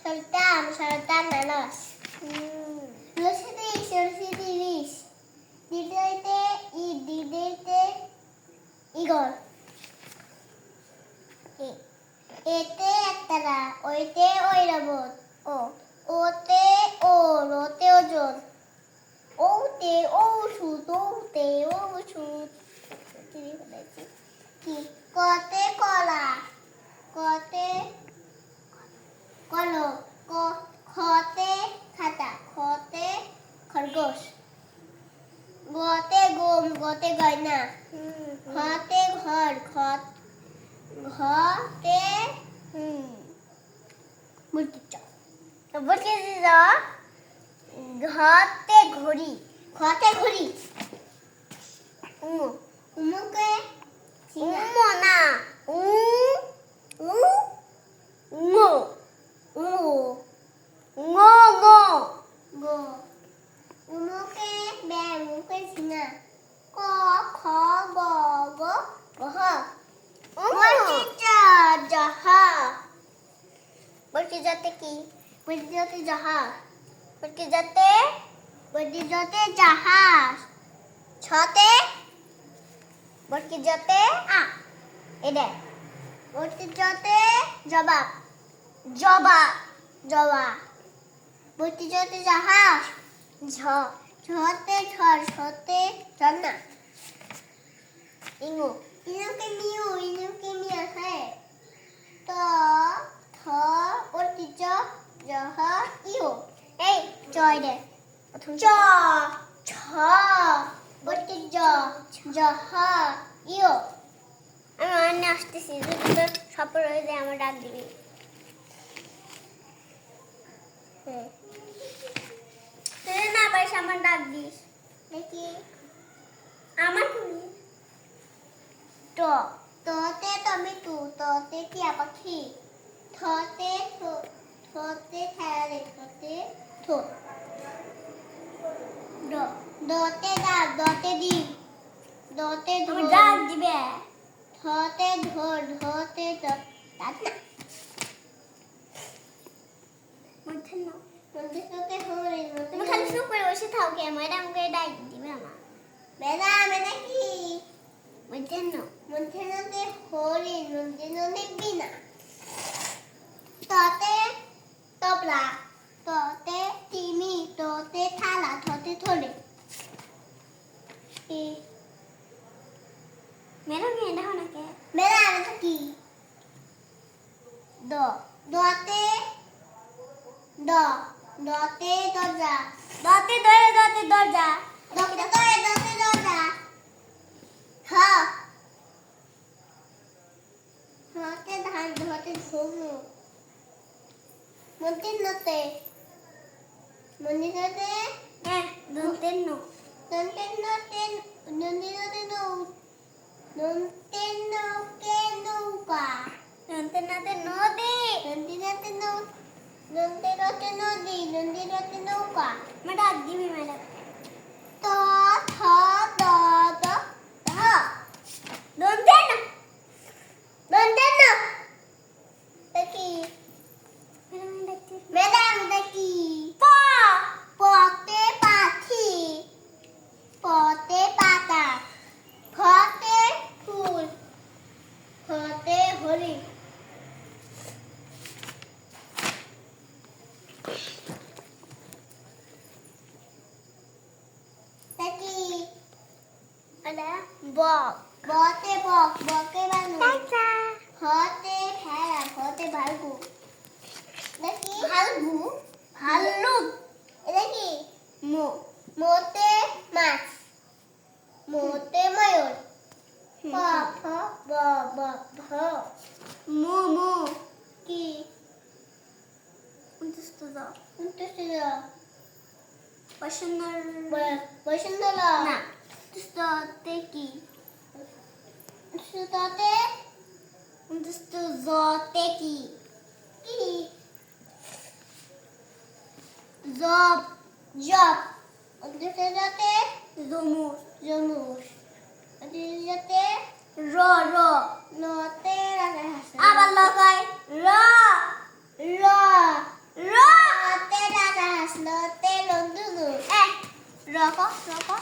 Sultan nanas. Lucidiris. Didete Igor. Ete Attara. Oite Oirabot. Ote Or. Ote Ojon. Ote Oshut. Ote Oshut. Kote Kola. Kote Kolo. Khote Khata. Khote Khargosh. Gote Gom. Gote Gaina. Khote Ghor. Khote Multicha. What is the Khote Ghori? Khote Ghori. Umuke Umona. Go. Umuke Bear. Umuke Sina. Ko. Go. Goha. Jaha. Berkijate ki. Berkijate jahaz. Berkijate jahaz. Chote. Berkijate ede. Berkijate jawab. Berkijate jahaz. Chote chor. Chote chana. Ingu. Inuke miu hai. To berkija jahaz iu. Hey, joy de. Berkija jahaz iu. আমি অন্য আসতেছি তোদের সফল হয়ে যায় আমার ডাক দিবি তুই না পারিস আমার ডাক দিস দেখি আমার তুমি তোতে টমেটো তোতে টিয়া পাখি থতে খেয়ালে থতে থো দতে ডাক দতে দি দতে ডাক দিবে ধতে ধর ধতে দাদা মধ্যে হরে তুমি খালি চুপ করে বসে থাও কে ম্যাডাম কে ডাক দিবে আমার ম্যাডাম এটা কি মধ্যে হরে মধ্যে বিনা ততে তবলা ততে তিমি ততে থালা ধতে থলে মেরা কে এটা না কে মেরা এটা কি দতে দরজা দতে দরজা হ্যাঁ হতে ধান ধতে ঘুমু মন্দির নতে দন্তেন নতে নৌকা নন্তেনাতে নদী নৌকা ম্যাডাম দিবি ম্যাডাম ত থ দ দ ধ দন্তেন দেখি ম্যাডাম দেখি পতে পাখি পতে পাতা ফতে ফুল ফতে হরিণ দেখি বতে বকে বানু ফতে ভেড়া ফতে ভালু দেখি ভাল্লুক দেখি মোতে মাছ মোতে ময়ূর মু কি বসন্তলা না সুততে কি সুততে জতে কি জব যাতে জমুস যাতে নতে আবার লাগাই র লতে লদুদু রকো রকো